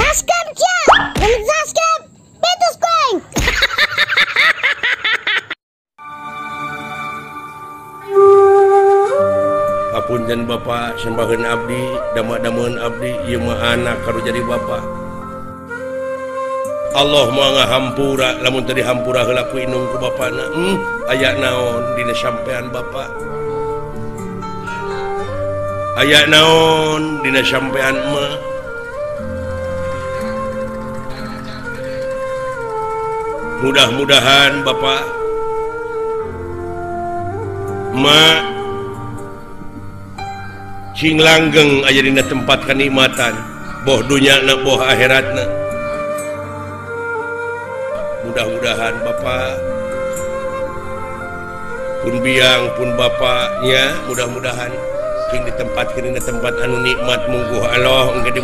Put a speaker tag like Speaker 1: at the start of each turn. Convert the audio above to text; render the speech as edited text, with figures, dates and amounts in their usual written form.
Speaker 1: Subscribe ya. Belum subscribe, betul sekarang.
Speaker 2: Apunten Bapak sembaheun abdi, dama-damaeun abdi ieu mah anak karo jadi bapak. Allah moal ngahampura lamun teu dihampura heula ku indung ku bapana. Aya naon dina sampean bapak? Aya naon dina sampean mah? Mudah-mudahan bapak mak cing langgeng aya dina tempat kanikmatan boh dunyana boh akhiratna. Mudah-mudahan bapak pun biang pun bapaknya mudah-mudahan cing ditempatkeun dina tempat anu nikmat mungguh Allah engke di